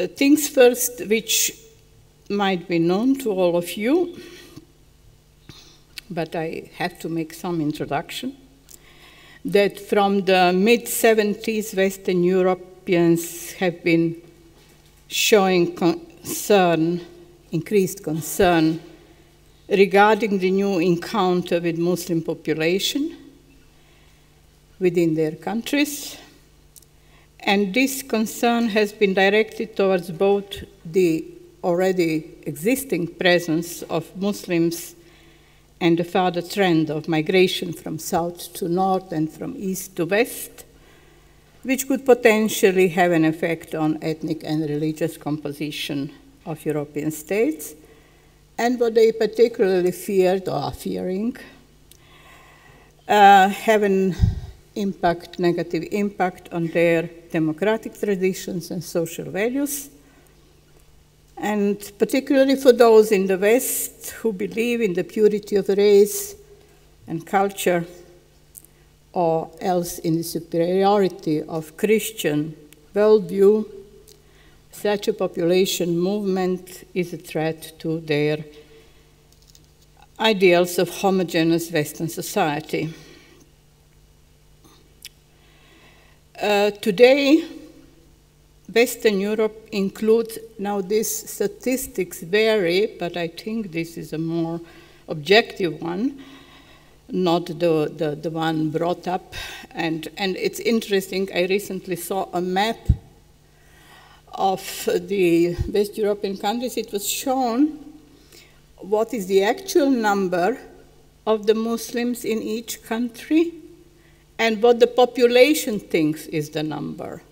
things first, which might be known to all of you, but I have to make some introduction, that from the mid-70s, Western Europeans have been showing concern, increased concern, regarding the new encounter with Muslim population within their countries. And this concern has been directed towards both the already existing presence of Muslims and the further trend of migration from south to north and from east to west, which could potentially have an effect on ethnic and religious composition of European states, and what they particularly feared or are fearing, have an impact, negative impact on their democratic traditions and social values, and particularly for those in the West who believe in the purity of race and culture, or else in the superiority of Christian worldview. Such a population movement is a threat to their ideals of homogeneous Western society. Today, Western Europe includes, now these statistics vary, but I think this is a more objective one, not the one brought up. And it's interesting, I recently saw a map of the West European countries. It was shown what is the actual number of the Muslims in each country and what the population thinks is the number.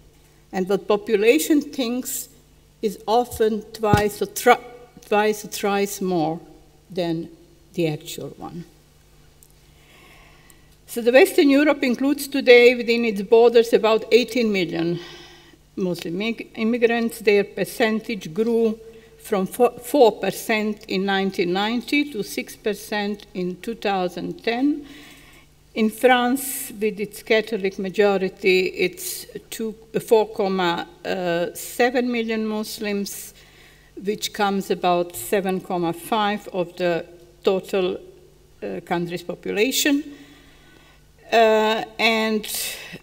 And what population thinks is often twice or thrice more than the actual one. So the Western Europe includes today within its borders about 18 million Muslim immigrants. Their percentage grew from 4% in 1990 to 6% in 2010. In France, with its Catholic majority, it's 4.7 million Muslims, which comes about 7.5% of the total country's population. And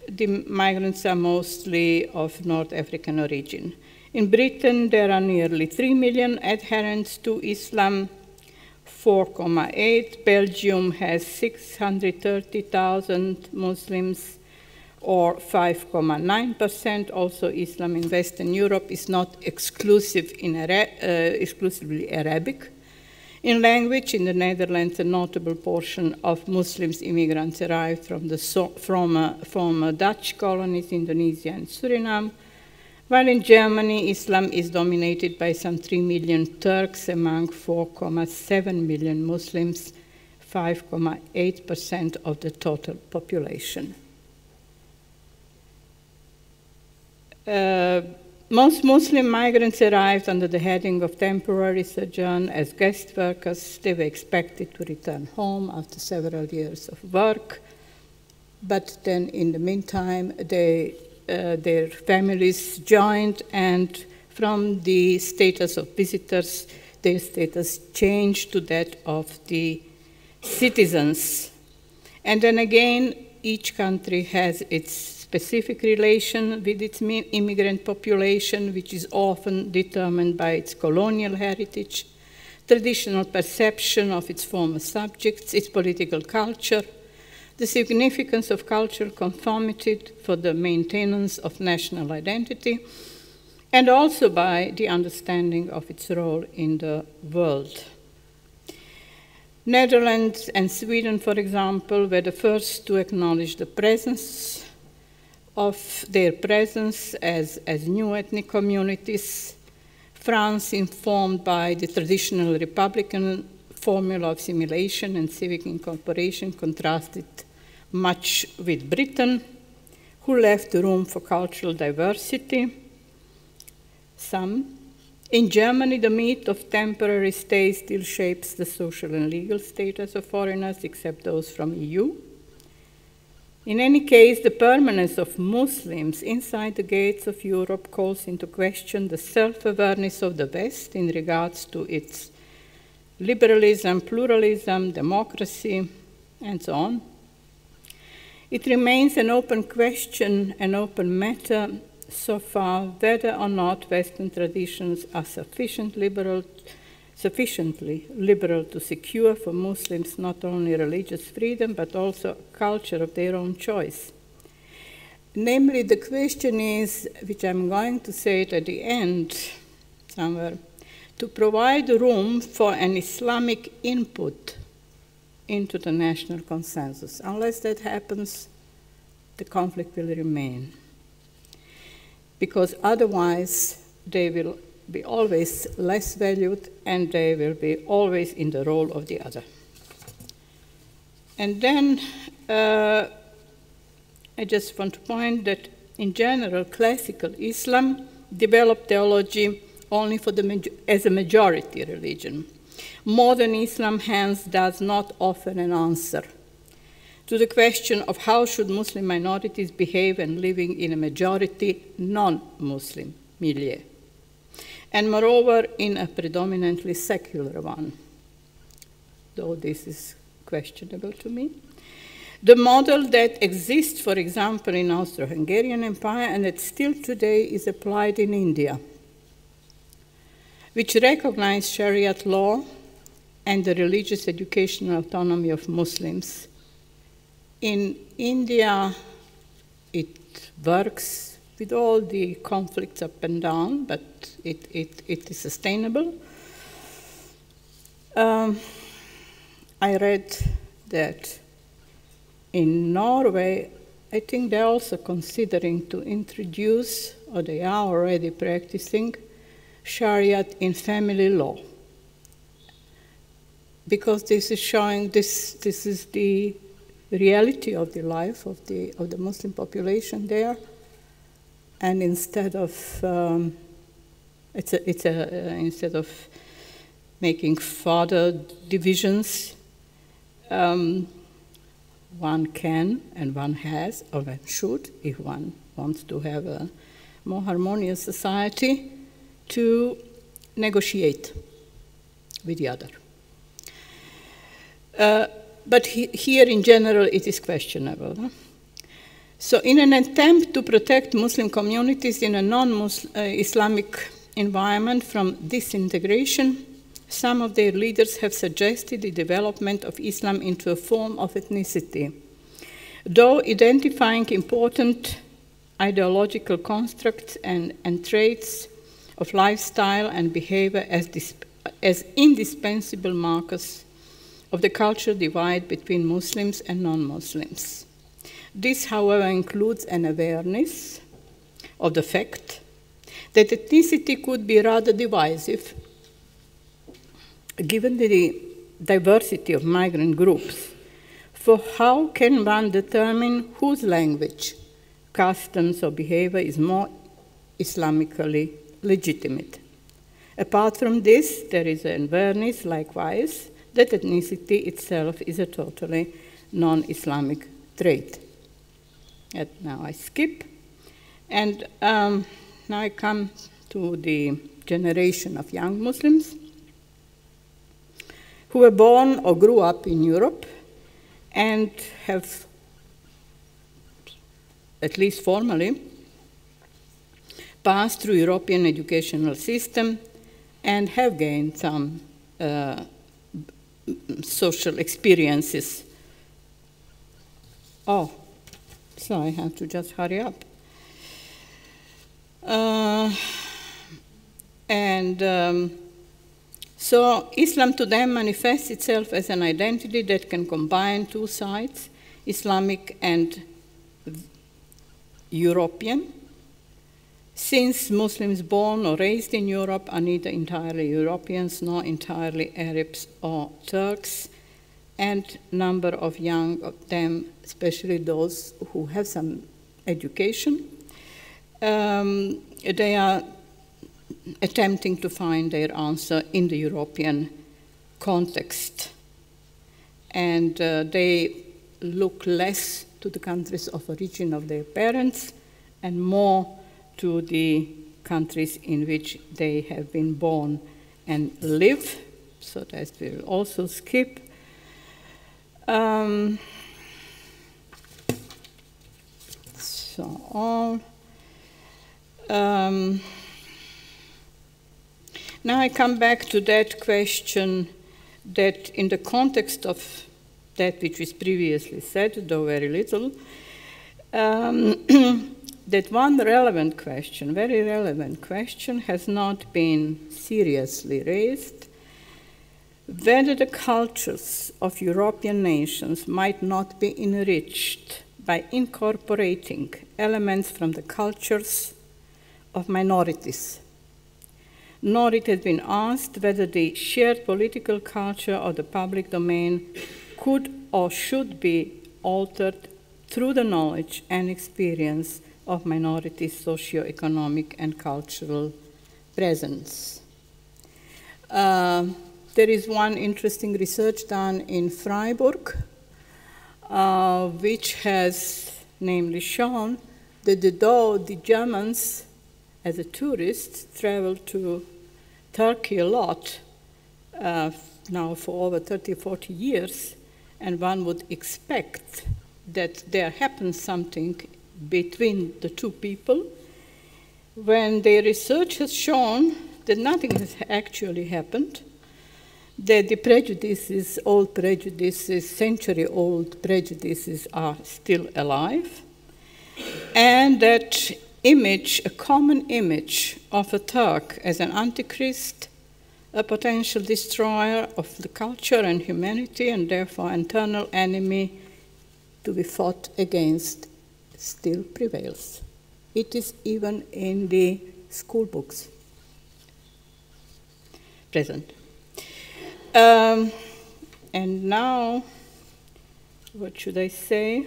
the migrants are mostly of North African origin. In Britain, there are nearly 3 million adherents to Islam, 4.8. Belgium has 630,000 Muslims, or 5.9%. Also, Islam in Western Europe is not exclusively Arabic. In language, in the Netherlands, a notable portion of Muslims immigrants arrived from the former Dutch colonies, Indonesia and Suriname, while in Germany, Islam is dominated by some 3 million Turks among 4.7 million Muslims, 5.8% of the total population. Most Muslim migrants arrived under the heading of temporary sojourn as guest workers. They were expected to return home after several years of work, but then in the meantime, their families joined, and from the status of visitors, their status changed to that of the citizens. And then again, each country has its specific relation with its immigrant population, which is often determined by its colonial heritage, traditional perception of its former subjects, its political culture, the significance of cultural conformity for the maintenance of national identity, and also by the understanding of its role in the world. Netherlands and Sweden, for example, were the first to acknowledge the presence of their presence as new ethnic communities. France, informed by the traditional Republican formula of assimilation and civic incorporation, contrasted much with Britain, who left room for cultural diversity. Some. In Germany, the myth of temporary stay still shapes the social and legal status of foreigners, except those from EU. In any case, the permanence of Muslims inside the gates of Europe calls into question the self-awareness of the West in regards to its liberalism, pluralism, democracy, and so on. It remains an open question, an open matter, so far whether or not Western traditions are sufficiently liberal to secure for Muslims not only religious freedom, but also a culture of their own choice. Namely, the question is, which I'm going to say it at the end somewhere, to provide room for an Islamic input into the national consensus. Unless that happens, the conflict will remain. Because otherwise, they will be always less valued, and they will be always in the role of the other. And then I just want to point that in general, classical Islam developed theology only for as a majority religion. Modern Islam, hence, does not offer an answer to the question of how should Muslim minorities behave when living in a majority non-Muslim milieu, and moreover in a predominantly secular one, though this is questionable to me. The model that exists, for example, in Austro-Hungarian Empire and that still today is applied in India, which recognizes Shariat law and the religious educational autonomy of Muslims. In India, it works with all the conflicts up and down, but it is sustainable. I read that in Norway, I think they're also considering to introduce, or they are already practicing, Shariat in family law. Because this is showing, this is the reality of the life of the Muslim population there. And instead of, instead of making further divisions, one can and one has, or one should, if one wants to have a more harmonious society, to negotiate with the other. But here in general it is questionable. Huh? So in an attempt to protect Muslim communities in a non-Islamic environment from disintegration, some of their leaders have suggested the development of Islam into a form of ethnicity. Though identifying important ideological constructs and traits of lifestyle and behavior as indispensable markers of the cultural divide between Muslims and non-Muslims. This, however, includes an awareness of the fact that ethnicity could be rather divisive, given the diversity of migrant groups. For how can one determine whose language, customs, or behavior is more Islamically legitimate? Apart from this, there is an awareness, likewise, that ethnicity itself is a totally non-Islamic trait. And now I skip. And now I come to the generation of young Muslims who were born or grew up in Europe and have, at least formally, passed through European educational system and have gained some social experiences. Oh, so I have to just hurry up. So Islam to them manifests itself as an identity that can combine two sides, Islamic and European. Since Muslims born or raised in Europe are neither entirely Europeans nor entirely Arabs or Turks, and number of young of them, especially those who have some education, they are attempting to find their answer in the European context. And they look less to the countries of origin of their parents and more to the countries in which they have been born and live. So that we'll also skip. So on. Now I come back to that question that in the context of that which was previously said, though very little, that one relevant question, very relevant question, has not been seriously raised, whether the cultures of European nations might not be enriched by incorporating elements from the cultures of minorities. Nor it has been asked whether the shared political culture of the public domain could or should be altered through the knowledge and experience of minorities' socio-economic and cultural presence. There is one interesting research done in Freiburg, which has namely shown that though the Germans, as a tourist, travel to Turkey a lot, now for over 30, 40 years, and one would expect that there happens something between the two people, when their research has shown that nothing has actually happened, that the prejudices, old prejudices, century-old prejudices are still alive, and that image, a common image of a Turk as an antichrist, a potential destroyer of the culture and humanity, and therefore internal enemy to be fought against, still prevails. It is even in the school books present. And now, what should I say?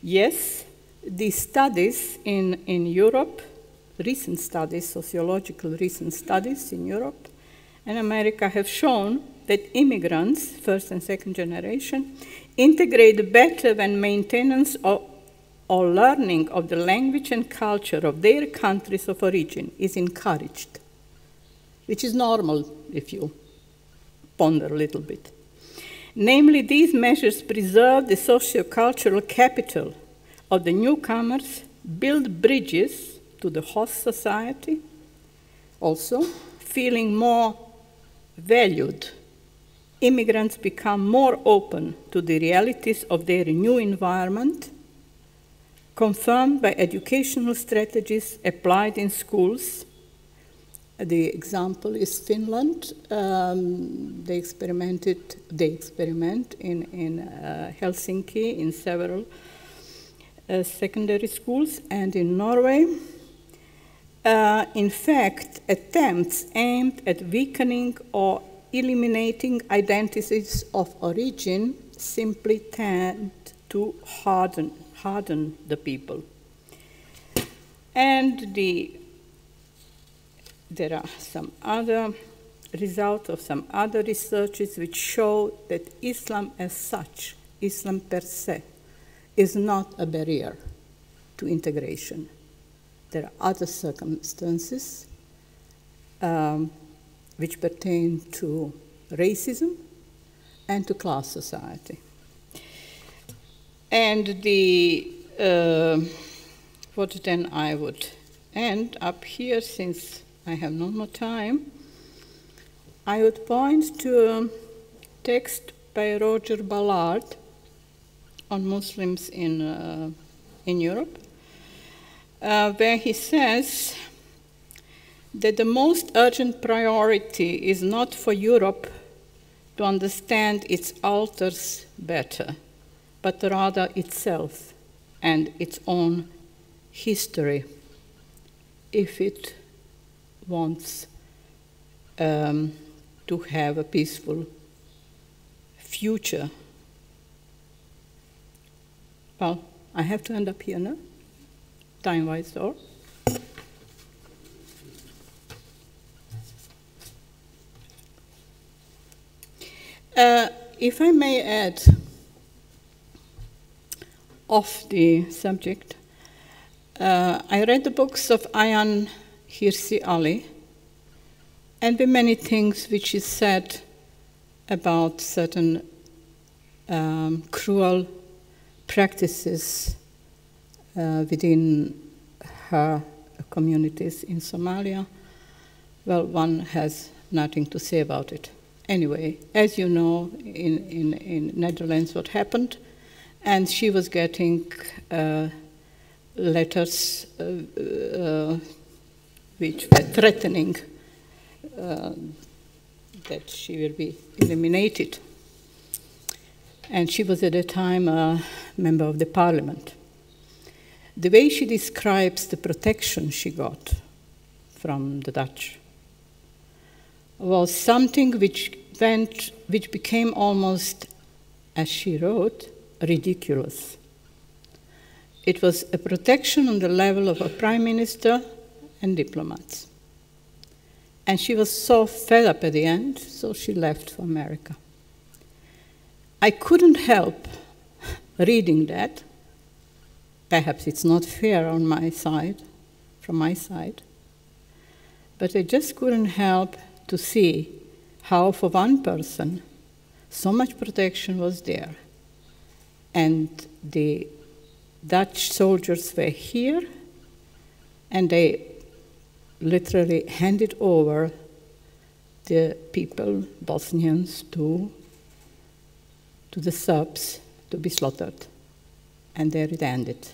Yes, the studies in Europe, recent studies, sociological recent studies in Europe and America have shown that immigrants, first and second generation, integrate better when maintenance or learning of the language and culture of their countries of origin is encouraged, which is normal if you ponder a little bit. Namely, these measures preserve the socio-cultural capital of the newcomers, build bridges to the host society, also feeling more valued. Immigrants become more open to the realities of their new environment, confirmed by educational strategies applied in schools. The example is Finland. They experiment in Helsinki in several secondary schools, and in Norway. In fact, attempts aimed at weakening or eliminating identities of origin simply tend to harden the people. And there are some other results of some other researches which show that Islam as such, Islam per se, is not a barrier to integration. There are other circumstances which pertain to racism and to class society. And what then I would end up here, since I have no more time, I would point to a text by Roger Ballard on Muslims in Europe, where he says that the most urgent priority is not for Europe to understand its alters better, but rather itself and its own history, if it wants to have a peaceful future. Well, I have to end up here now, time-wise or. If I may add, off the subject. I read the books of Ayaan Hirsi Ali, and the many things which is said about certain cruel practices within her communities in Somalia, well, one has nothing to say about it. Anyway, as you know, in Netherlands what happened, and she was getting letters which were threatening that she will be eliminated. And she was at the time a member of the parliament. The way she describes the protection she got from the Dutch was something which became almost, as she wrote, ridiculous. It was a protection on the level of a prime minister and diplomats. And she was so fed up at the end, so she left for America. I couldn't help reading that. Perhaps it's not fair on my side, from my side, but I just couldn't help to see how for one person so much protection was there. And the Dutch soldiers were here, and they literally handed over the people, Bosnians, to the Serbs to be slaughtered. And there it ended.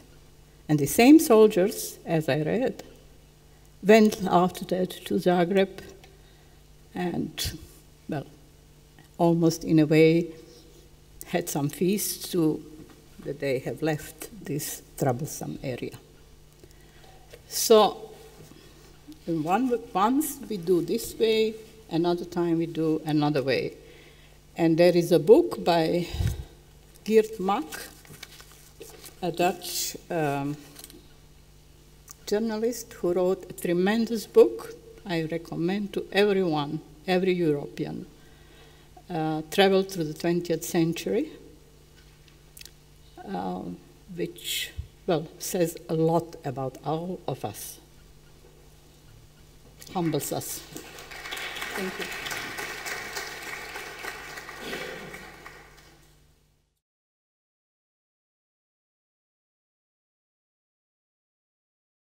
And the same soldiers, as I read, went after that to Zagreb and, well, almost in a way had some feasts to that they have left this troublesome area. So once we do this way, another time we do another way. And there is a book by Geert Mak, a Dutch journalist who wrote a tremendous book I recommend to everyone, every European, Travel Through the 20th Century, which, well, says a lot about all of us, humbles us. Thank you.